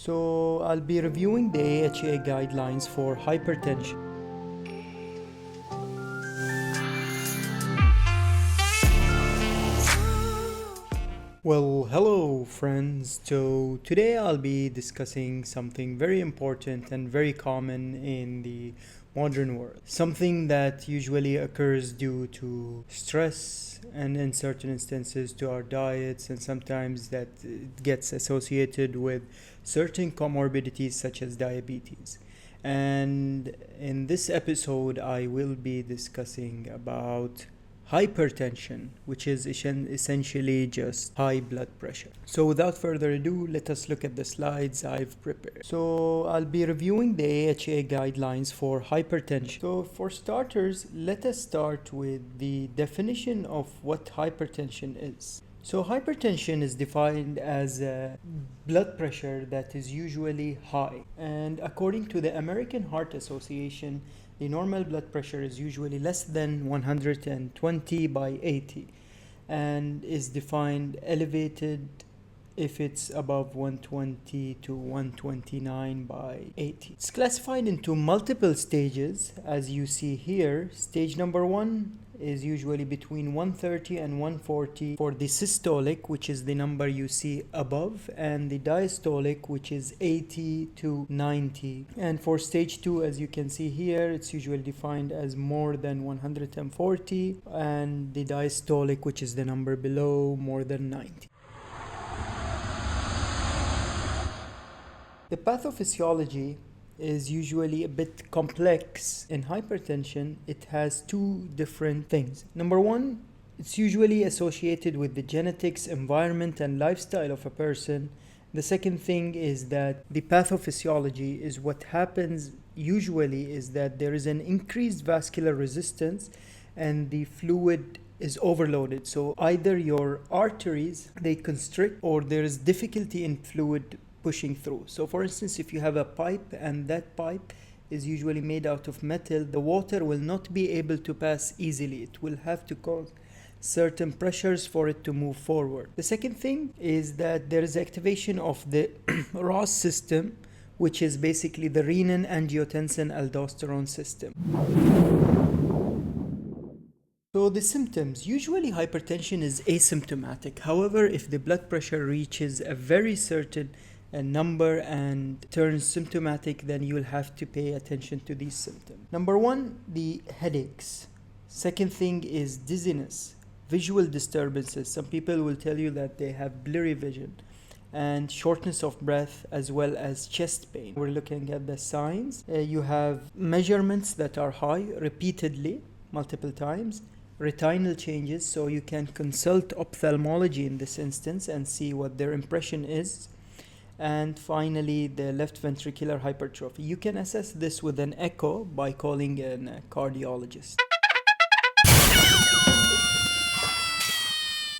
So I'll be reviewing the AHA guidelines for hypertension. Well, hello friends. So today I'll be discussing something very important and very common in the modern world. Something that usually occurs due to stress and in certain instances to our diets, and sometimes that gets associated with certain comorbidities such as diabetes. And in this episode I will be discussing about hypertension, which is essentially just high blood pressure. So without further ado, let us look at the slides I've prepared. So I'll be reviewing the AHA guidelines for hypertension. So for starters, let us start with the definition of what hypertension is. So hypertension is defined as a blood pressure that is usually high. And according to the American Heart Association, the normal blood pressure is usually less than 120 by 80 and is defined elevated if it's above 120 to 129 by 80. It's classified into multiple stages as you see here. Stage number 1 is usually between 130 and 140 for the systolic, which is the number you see above, and the diastolic, which is 80 to 90. And for stage 2, as you can see here, it's usually defined as more than 140, and the diastolic, which is the number below, more than 90. The pathophysiology is usually a bit complex. In hypertension, it has two different things. Number one, it's usually associated with the genetics, environment, and lifestyle of a person. The second thing is that the pathophysiology is what happens usually is that there is an increased vascular resistance and the fluid is overloaded. So either your arteries, they constrict, or there is difficulty in fluid pushing through. So for instance, if you have a pipe and that pipe is usually made out of metal, the water will not be able to pass easily. It will have to cause certain pressures for it to move forward. The second thing is that there is activation of the ROS system, which is basically the renin angiotensin aldosterone system. So the symptoms, usually hypertension is asymptomatic. However, if the blood pressure reaches a very certain number and turns symptomatic, then you will have to pay attention to these symptoms. Number one, the headaches. Second thing is dizziness, visual disturbances. Some people will tell you that they have blurry vision, and shortness of breath, as well as chest pain. We're looking at the signs. You have measurements that are high repeatedly, multiple times. Retinal changes, so you can consult ophthalmology in this instance and see what their impression is. And finally, the left ventricular hypertrophy. You can assess this with an echo by calling a cardiologist.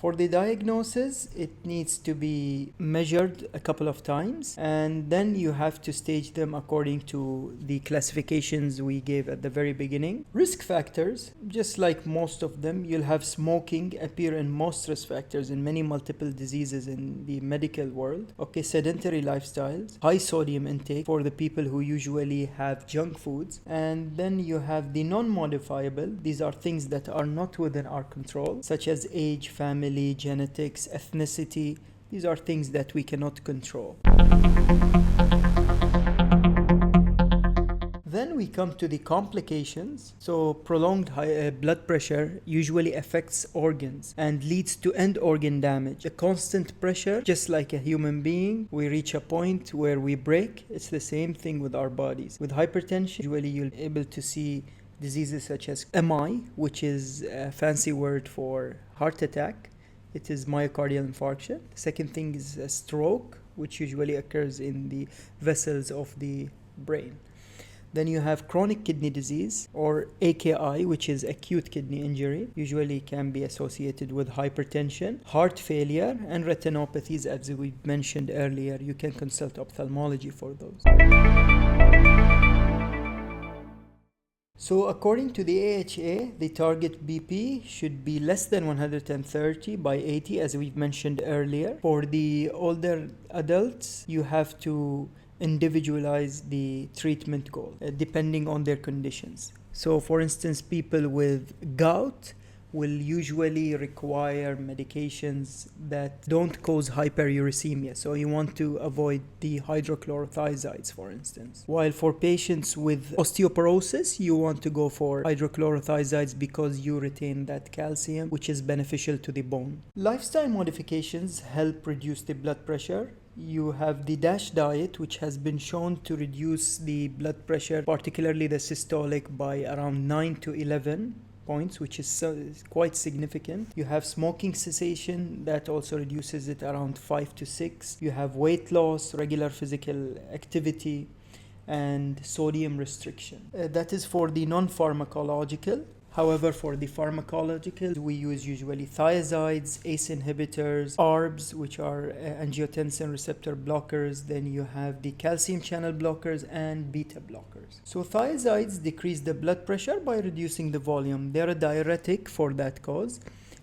For the diagnosis, it needs to be measured a couple of times, and then you have to stage them according to the classifications we gave at the very beginning. Risk factors, just like most of them, you'll have smoking appear in most risk factors in many multiple diseases in the medical world. Okay, sedentary lifestyles, high sodium intake for the people who usually have junk foods, and then you have the non-modifiable. These are things that are not within our control, such as age, family, genetics, ethnicity. These are things that we cannot control. Then we come to the complications. So prolonged high blood pressure usually affects organs and leads to end organ damage. A constant pressure, just like a human being, we reach a point where we break. It's the same thing with our bodies. With hypertension, usually you'll be able to see diseases such as MI, which is a fancy word for heart attack. It is myocardial infarction. The second thing is a stroke, which usually occurs in the vessels of the brain. Then you have chronic kidney disease, or AKI, which is acute kidney injury, usually can be associated with hypertension, heart failure, and retinopathies, as we mentioned earlier. You can consult ophthalmology for those. So according to the AHA, the target BP should be less than 130 by 80, as we've mentioned earlier. For the older adults, you have to individualize the treatment goal depending on their conditions. So for instance, people with gout will usually require medications that don't cause hyperuricemia. So you want to avoid the hydrochlorothiazides, for instance. While for patients with osteoporosis, you want to go for hydrochlorothiazides because you retain that calcium, which is beneficial to the bone. Lifestyle modifications help reduce the blood pressure. You have the DASH diet, which has been shown to reduce the blood pressure, particularly the systolic, by around 9 to 11 points, which is quite significant. You have smoking cessation, that also reduces it around 5 to 6. You have weight loss, regular physical activity, and sodium restriction. That is for the non-pharmacological. However, for the pharmacological, we use usually thiazides, ACE inhibitors, ARBs, which are angiotensin receptor blockers. Then you have the calcium channel blockers and beta blockers. So thiazides decrease the blood pressure by reducing the volume. They're a diuretic for that cause.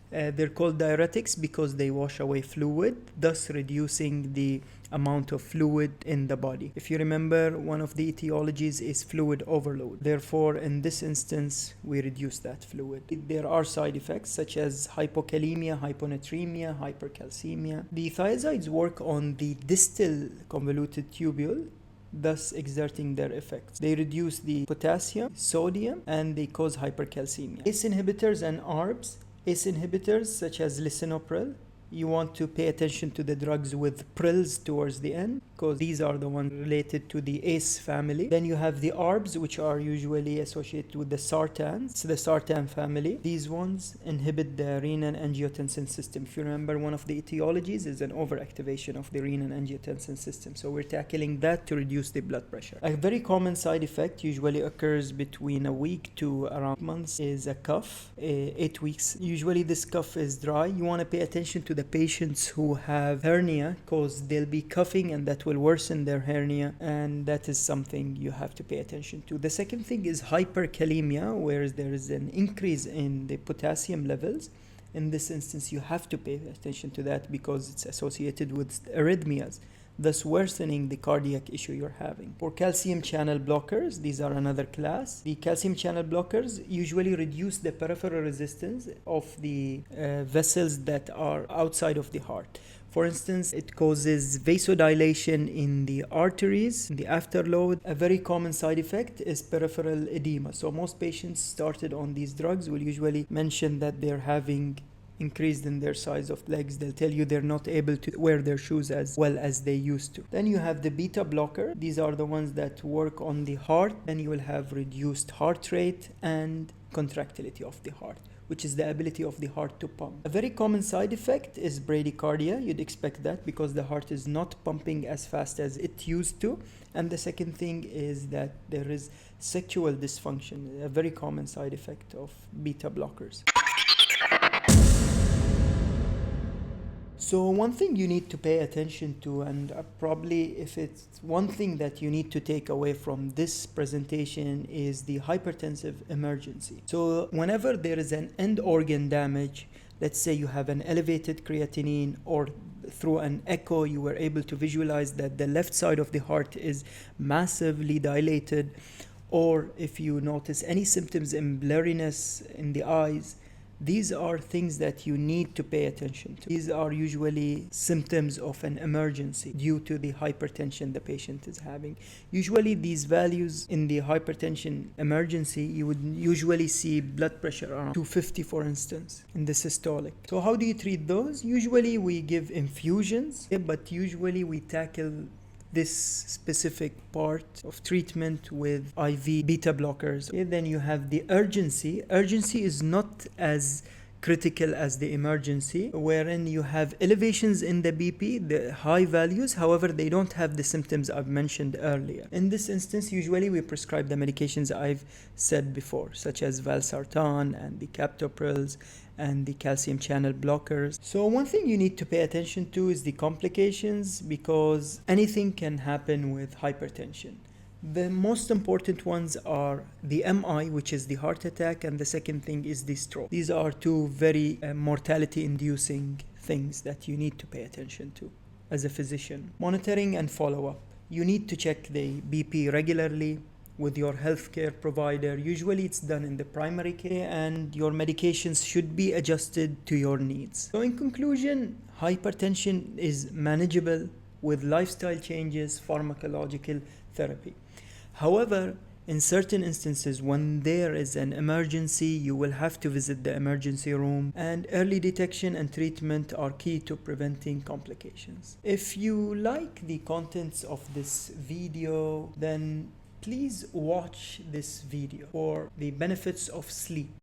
They're called diuretics because they wash away fluid, thus reducing the amount of fluid in the body. If you remember, one of the etiologies is fluid overload. Therefore, in this instance, we reduce that fluid. There are side effects such as hypokalemia, hyponatremia, hypercalcemia. The thiazides work on the distal convoluted tubule, thus exerting their effects. They reduce the potassium, sodium, and they cause hypercalcemia. ACE inhibitors and ARBs. ACE inhibitors such as lisinopril, you want to pay attention to the drugs with prils towards the end because these are the ones related to the ACE family. Then you have the ARBs, which are usually associated with the sartans. It's the sartan family. These ones inhibit the renin-angiotensin system. If you remember, one of the etiologies is an overactivation of the renin-angiotensin system. So we're tackling that to reduce the blood pressure. A very common side effect usually occurs between a week to around months is a cough, 8 weeks. Usually this cough is dry. You want to pay attention to the patients who have hernia because they'll be coughing and that will worsen their hernia, and that is something you have to pay attention to. The second thing is hyperkalemia, where there is an increase in the potassium levels. In this instance, you have to pay attention to that because it's associated with arrhythmias, thus worsening the cardiac issue you're having. For calcium channel blockers, these are another class. The calcium channel blockers usually reduce the peripheral resistance of the vessels that are outside of the heart. For instance, it causes vasodilation in the arteries, in the afterload. A very common side effect is peripheral edema. So most patients started on these drugs will usually mention that they're having increased in their size of legs. They'll tell you they're not able to wear their shoes as well as they used to. Then you have the beta blocker. These are the ones that work on the heart. Then you will have reduced heart rate and contractility of the heart, which is the ability of the heart to pump. A very common side effect is bradycardia. You'd expect that because the heart is not pumping as fast as it used to. And the second thing is that there is sexual dysfunction, a very common side effect of beta blockers. So one thing you need to pay attention to, and probably if it's one thing that you need to take away from this presentation, is the hypertensive emergency. So whenever there is an end organ damage, let's say you have an elevated creatinine, or through an echo you were able to visualize that the left side of the heart is massively dilated, or if you notice any symptoms in blurriness in the eyes, these are things that you need to pay attention to. These are usually symptoms of an emergency due to the hypertension the patient is having. Usually these values in the hypertension emergency, you would usually see blood pressure around 250, for instance, in the systolic. So how do you treat those? Usually we give infusions, but usually we tackle this specific part of treatment with IV beta blockers. Okay, then you have the urgency. Urgency is not as critical as the emergency, wherein you have elevations in the BP, the high values, however, they don't have the symptoms I've mentioned earlier. In this instance, usually we prescribe the medications I've said before, such as valsartan and the captoprils and the calcium channel blockers. So one thing you need to pay attention to is the complications, because anything can happen with hypertension. The most important ones are the MI, which is the heart attack, and the second thing is the stroke. These are two very mortality inducing things that you need to pay attention to as a physician. Monitoring and follow up. You need to check the BP regularly with your healthcare provider. Usually it's done in the primary care, and your medications should be adjusted to your needs. So in conclusion, hypertension is manageable with lifestyle changes, pharmacological therapy. However, in certain instances, when there is an emergency, you will have to visit the emergency room, and early detection and treatment are key to preventing complications. If you like the contents of this video, then please watch this video for the benefits of sleep.